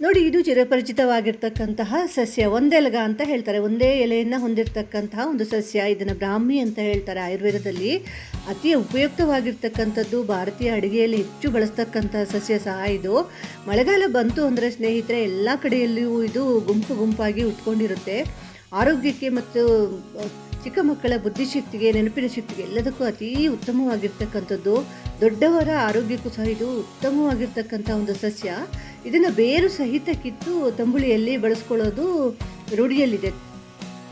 ನೋಡಿ, ಇದು ಚಿರಪರಿಚಿತವಾಗಿರ್ತಕ್ಕಂತಹ ಸಸ್ಯ ಒಂದೆಲಗ ಅಂತ ಹೇಳ್ತಾರೆ. ಒಂದೇ ಎಲೆಯನ್ನು ಹೊಂದಿರತಕ್ಕಂತಹ ಒಂದು ಸಸ್ಯ. ಇದನ್ನು ಬ್ರಾಹ್ಮಿ ಅಂತ ಹೇಳ್ತಾರೆ. ಆಯುರ್ವೇದದಲ್ಲಿ ಅತಿ ಉಪಯುಕ್ತವಾಗಿರ್ತಕ್ಕಂಥದ್ದು, ಭಾರತೀಯ ಅಡುಗೆಯಲ್ಲಿ ಹೆಚ್ಚು ಬಳಸ್ತಕ್ಕಂತಹ ಸಸ್ಯ ಸಹ ಇದು. ಮಳೆಗಾಲ ಬಂತು ಅಂದರೆ ಸ್ನೇಹಿತರೆ, ಎಲ್ಲ ಕಡೆಯಲ್ಲಿಯೂ ಇದು ಗುಂಪಾಗಿ ಉಟ್ಕೊಂಡಿರುತ್ತೆ. ಆರೋಗ್ಯಕ್ಕೆ ಮತ್ತು ಚಿಕ್ಕ ಮಕ್ಕಳ ಬುದ್ಧಿಶಕ್ತಿಗೆ, ನೆನಪಿನ ಶಕ್ತಿಗೆ ಎಲ್ಲದಕ್ಕೂ ಅತೀ ಉತ್ತಮವಾಗಿರ್ತಕ್ಕಂಥದ್ದು. ದೊಡ್ಡವರ ಆರೋಗ್ಯಕ್ಕೂ ಸಹ ಇದು ಉತ್ತಮವಾಗಿರ್ತಕ್ಕಂಥ ಒಂದು ಸಸ್ಯ. ಇದನ್ನು ಬೇರು ಸಹಿತ ಕಿತ್ತು ತಂಬುಳಿಯಲ್ಲಿ ಬಳಸ್ಕೊಳ್ಳೋದು ರೂಢಿಯಲ್ಲಿದೆ.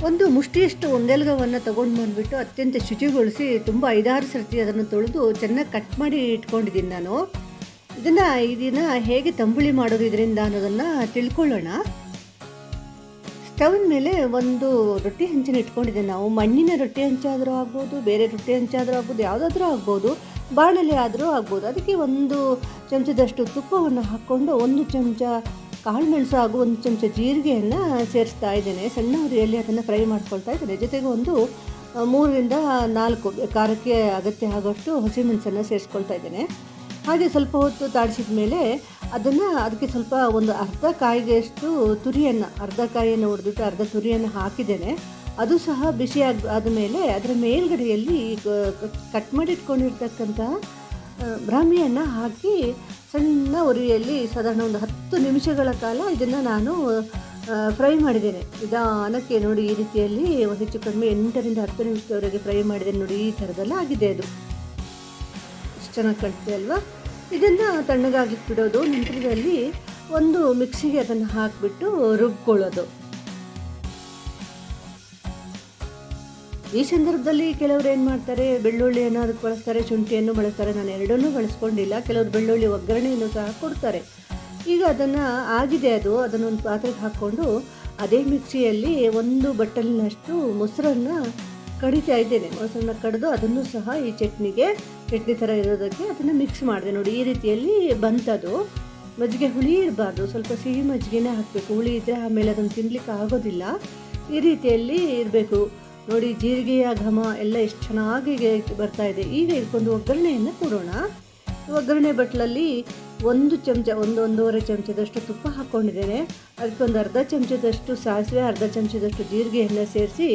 ಒಂದು ಮುಷ್ಟಿಯಷ್ಟು ಒಂದೆಲಗವನ್ನು ತೊಗೊಂಡು ಬಂದುಬಿಟ್ಟು ಅತ್ಯಂತ ಶುಚಿಗೊಳಿಸಿ ತುಂಬ 5-6 ಸರ್ತಿ ಅದನ್ನು ತೊಳೆದು ಚೆನ್ನಾಗಿ ಕಟ್ ಮಾಡಿ ಇಟ್ಕೊಂಡಿದ್ದೀನಿ ನಾನು. ಈ ದಿನ ಹೇಗೆ ತಂಬುಳಿ ಮಾಡೋದು ಇದರಿಂದ ಅನ್ನೋದನ್ನು ತಿಳ್ಕೊಳ್ಳೋಣ. ಸ್ಟವ್ ಮೇಲೆ ಒಂದು ರೊಟ್ಟಿ ಹಂಚನ್ನು ಇಟ್ಕೊಂಡಿದ್ದೇನೆ. ನಾವು ಮಣ್ಣಿನ ರೊಟ್ಟಿ ಹಂಚಾದರೂ ಆಗ್ಬೋದು, ಬೇರೆ ರೊಟ್ಟಿ ಹಂಚಾದರೂ ಆಗ್ಬೋದು, ಯಾವುದಾದ್ರೂ ಆಗ್ಬೋದು, ಬಾಣಲೆ ಆದರೂ ಆಗ್ಬೋದು. ಅದಕ್ಕೆ 1 ಚಮಚದಷ್ಟು ತುಪ್ಪವನ್ನು ಹಾಕ್ಕೊಂಡು 1 ಚಮಚ ಕಾಳುಮೆಣಸು ಹಾಗೂ 1 ಚಮಚ ಜೀರಿಗೆಯನ್ನು ಸೇರಿಸ್ತಾ ಇದ್ದೇನೆ. ಸಣ್ಣ ಉರಿಯಲ್ಲಿ ಅದನ್ನು ಫ್ರೈ ಮಾಡ್ಕೊಳ್ತಾ ಇದ್ದೇನೆ. ಜೊತೆಗೆ 3-4 ಖಾರಕ್ಕೆ ಅಗತ್ಯ ಆಗೋಷ್ಟು ಹಸಿಮೆಣಸನ್ನು ಸೇರಿಸ್ಕೊಳ್ತಾ ಇದ್ದೇನೆ. ಹಾಗೆ ಸ್ವಲ್ಪ ಹೊತ್ತು ತಾಡಿಸಿದ ಮೇಲೆ ಅದಕ್ಕೆ ಸ್ವಲ್ಪ ಒಂದು ಅರ್ಧ ಕಾಯಿಗೆಯಷ್ಟು ಅರ್ಧ ಕಾಯಿಯನ್ನು ಹೊಡೆದ್ಬಿಟ್ಟು ಅರ್ಧ ತುರಿಯನ್ನು ಹಾಕಿದ್ದೇನೆ. ಅದು ಸಹ ಬಿಸಿ ಆದಮೇಲೆ ಅದರ ಮೇಲ್ಗಡೆಯಲ್ಲಿ ಕಟ್ ಮಾಡಿ ಇಟ್ಕೊಂಡಿರ್ತಕ್ಕಂತಹ ಬ್ರಾಹ್ಮಿಯನ್ನು ಹಾಕಿ ಸಣ್ಣ ಉರಿಯಲ್ಲಿ ಸಾಧಾರಣ ಒಂದು 10 ನಿಮಿಷಗಳ ಕಾಲ ಇದನ್ನು ನಾನು ಫ್ರೈ ಮಾಡಿದ್ದೇನೆ. ನಿಧಾನಕ್ಕೆ ನೋಡಿ, ಈ ರೀತಿಯಲ್ಲಿ ಹೆಚ್ಚು ಕಡಿಮೆ 8-10 ನಿಮಿಷದವರೆಗೆ ಫ್ರೈ ಮಾಡಿದ್ದೇನೆ. ನೋಡಿ, ಈ ಥರದೆಲ್ಲ ಆಗಿದೆ. ಅದು ಎಷ್ಟು ಚೆನ್ನಾಗಿ ಕಾಣ್ತಿದೆ ಅಲ್ವಾ? ಇದನ್ನು ತಣ್ಣಗಾಗ್ಲಿಕ್ಕೆ ಬಿಡೋದು. ನಂತರದಲ್ಲಿ ಒಂದು ಮಿಕ್ಸಿಗೆ ಅದನ್ನು ಹಾಕಿಬಿಟ್ಟು ರುಬ್ಕೊಳ್ಳೋದು. ಈ ಸಂದರ್ಭದಲ್ಲಿ ಕೆಲವರು ಏನು ಮಾಡ್ತಾರೆ, ಬೆಳ್ಳುಳ್ಳಿಯನ್ನು ಅದಕ್ಕೆ ಬಳಸ್ತಾರೆ, ಶುಂಠಿಯನ್ನು ಬಳಸ್ತಾರೆ. ನಾನು ಎರಡನ್ನೂ ಬಳಸ್ಕೊಂಡಿಲ್ಲ. ಕೆಲವರು ಬೆಳ್ಳುಳ್ಳಿ ಒಗ್ಗರಣೆಯನ್ನು ಸಹ ಕೊಡ್ತಾರೆ. ಈಗ ಆಗಿದೆ ಅದನ್ನು ಒಂದು ಪಾತ್ರೆಗೆ ಹಾಕ್ಕೊಂಡು ಅದೇ ಮಿಕ್ಸಿಯಲ್ಲಿ 1 ಬಟ್ಟಲಿನಷ್ಟು ಮೊಸರನ್ನು ಕಡಿತಾ ಇದ್ದೇನೆ. ಮೊಸರನ್ನ ಕಡಿದು ಅದನ್ನು ಸಹ ಈ ಚಟ್ನಿ ಥರ ಇರೋದಕ್ಕೆ ಅದನ್ನು ಮಿಕ್ಸ್ ಮಾಡಿದೆ. ನೋಡಿ, ಈ ರೀತಿಯಲ್ಲಿ ಬಂತದು. ಮಜ್ಜಿಗೆ ಹುಳಿ ಇರಬಾರ್ದು, ಸ್ವಲ್ಪ ಸಿಹಿ ಮಜ್ಜಿಗೆನೇ ಹಾಕಬೇಕು. ಹುಳಿ ಇದ್ದರೆ ಆಮೇಲೆ ಅದನ್ನು ತಿನ್ನಲಿಕ್ಕೆ ಆಗೋದಿಲ್ಲ. ಈ ರೀತಿಯಲ್ಲಿ ಇರಬೇಕು. ನೋಡಿ, ಜೀರಿಗೆಯ ಘಮ ಎಲ್ಲ ಎಷ್ಟು ಚೆನ್ನಾಗಿ ಬರ್ತಾ ಇದೆ. ಈಗ ಇದಕ್ಕೊಂದು ಒಗ್ಗರಣೆಯನ್ನು ಕೊಡೋಣ. ಒಗ್ಗರಣೆ ಬಟ್ಲಲ್ಲಿ 1 ಚಮಚ 1-1.5 ಚಮಚದಷ್ಟು ತುಪ್ಪ ಹಾಕ್ಕೊಂಡಿದ್ದೇನೆ. ಅದಕ್ಕೊಂದು ಅರ್ಧ ಚಮಚದಷ್ಟು ಸಾಸಿವೆ, ಅರ್ಧ ಚಮಚದಷ್ಟು ಜೀರಿಗೆಯನ್ನು ಸೇರಿಸಿ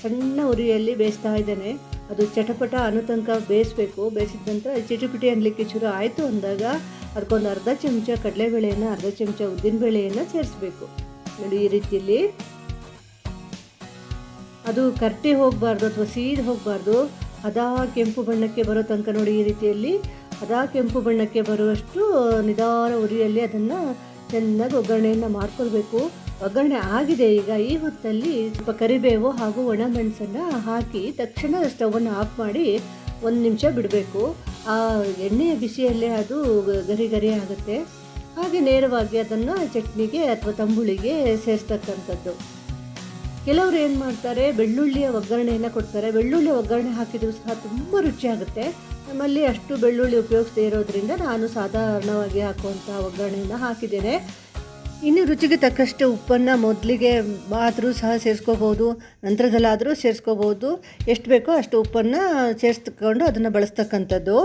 ಸಣ್ಣ ಉರಿಯಲ್ಲಿ ಬೇಯಿಸ್ತಾ ಇದ್ದೇನೆ. ಅದು ಚಟಪಟ ಅನ್ನೋ ತನಕ ಬೇಯಿಸಬೇಕು. ಬೇಯಿಸಿದ ನಂತರ ಚಿಟುಪಿಟಿ ಅನ್ನಲಿಕ್ಕೆ ಶುರು ಆಯಿತು ಅಂದಾಗ ಅದಕ್ಕೊಂದು ಅರ್ಧ ಚಮಚ ಕಡಲೆಬೇಳೆಯನ್ನು, ಅರ್ಧ ಚಮಚ ಉದ್ದಿನಬೇಳೆಯನ್ನು ಸೇರಿಸಬೇಕು. ನೋಡಿ, ಈ ರೀತಿಯಲ್ಲಿ ಅದು ಕರ್ಟೆ ಹೋಗಬಾರ್ದು ಅಥವಾ ಸೀದ್ ಹೋಗಬಾರ್ದು. ಕೆಂಪು ಬಣ್ಣಕ್ಕೆ ಬರೋ ತನಕ ನೋಡಿ, ಈ ರೀತಿಯಲ್ಲಿ ಕೆಂಪು ಬಣ್ಣಕ್ಕೆ ಬರುವಷ್ಟು ನಿಧಾನ ಉರಿಯಲ್ಲಿ ಅದನ್ನು ಚೆನ್ನಾಗಿ ಒಗ್ಗರಣೆಯನ್ನು ಮಾಡ್ಕೊಳ್ಬೇಕು. ಒಗ್ಗರಣೆ ಆಗಿದೆ. ಈಗ ಈ ಹೊತ್ತಲ್ಲಿ ಸ್ವಲ್ಪ ಕರಿಬೇವು ಹಾಗೂ ಒಣಮೆಣಸನ್ನು ಹಾಕಿ ತಕ್ಷಣ ಸ್ಟವನ್ನು ಆಫ್ ಮಾಡಿ 1 ನಿಮಿಷ ಬಿಡಬೇಕು. ಆ ಎಣ್ಣೆಯ ಬಿಸಿಯಲ್ಲೇ ಅದು ಗರಿ ಆಗುತ್ತೆ. ಹಾಗೆ ನೇರವಾಗಿ ಅದನ್ನು ಚಟ್ನಿಗೆ ಅಥವಾ ತಂಬುಳಿಗೆ ಸೇರಿಸ್ತಕ್ಕಂಥದ್ದು. ಕೆಲವರು ಏನು ಮಾಡ್ತಾರೆ, ಬೆಳ್ಳುಳ್ಳಿಯ ಒಗ್ಗರಣೆಯನ್ನು ಕೊಡ್ತಾರೆ. ಬೆಳ್ಳುಳ್ಳಿ ಒಗ್ಗರಣೆ ಹಾಕಿದರೂ ಸಹ ತುಂಬ ರುಚಿಯಾಗುತ್ತೆ. ನಮ್ಮಲ್ಲಿ ಅಷ್ಟು ಬೆಳ್ಳುಳ್ಳಿ ಉಪಯೋಗಿಸದೇ ಇರೋದ್ರಿಂದ ನಾನು ಸಾಧಾರಣವಾಗಿ ಹಾಕುವಂಥ ಒಗ್ಗರಣೆಯನ್ನು ಹಾಕಿದ್ದೇನೆ. ಇನ್ನು ರುಚಿಗೆ ತಕ್ಕಷ್ಟು ಉಪ್ಪನ್ನು ಮೊದಲಿಗೆ ಆದರೂ ಸಹ ಸೇರಿಸ್ಕೋಬೋದು, ನಂತರದಲ್ಲಾದರೂ ಸೇರಿಸ್ಕೋಬೋದು. ಎಷ್ಟು ಬೇಕೋ ಅಷ್ಟು ಉಪ್ಪನ್ನು ಸೇರಿಸ್ಕೊಂಡು ಅದನ್ನು ಬಳಸ್ತಕ್ಕಂಥದ್ದು.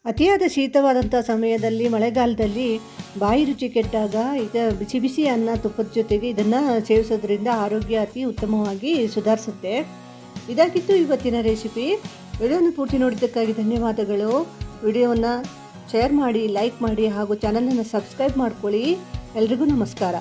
ಅತಿಯಾದ ಶೀತವಾದಂಥ ಸಮಯದಲ್ಲಿ, ಮಳೆಗಾಲದಲ್ಲಿ ಬಾಯಿ ರುಚಿ ಕೆಟ್ಟಾಗ ಈಗ ಬಿಸಿ ಅನ್ನ ತುಪ್ಪದ ಜೊತೆಗೆ ಇದನ್ನು ಸೇವಿಸೋದ್ರಿಂದ ಆರೋಗ್ಯ ಅತಿ ಉತ್ತಮವಾಗಿ ಸುಧಾರಿಸುತ್ತೆ. ಇದಾಗಿತ್ತು ಇವತ್ತಿನ ರೆಸಿಪಿ. ವಿಡಿಯೋನ ಪೂರ್ತಿ ನೋಡಿದ್ದಕ್ಕಾಗಿ ಧನ್ಯವಾದಗಳು. ವಿಡಿಯೋವನ್ನು ಶೇರ್ ಮಾಡಿ, ಲೈಕ್ ಮಾಡಿ ಹಾಗೂ ಚಾನಲನ್ನು ಸಬ್ಸ್ಕ್ರೈಬ್ ಮಾಡ್ಕೊಳ್ಳಿ. ಎಲ್ರಿಗೂ ನಮಸ್ಕಾರ.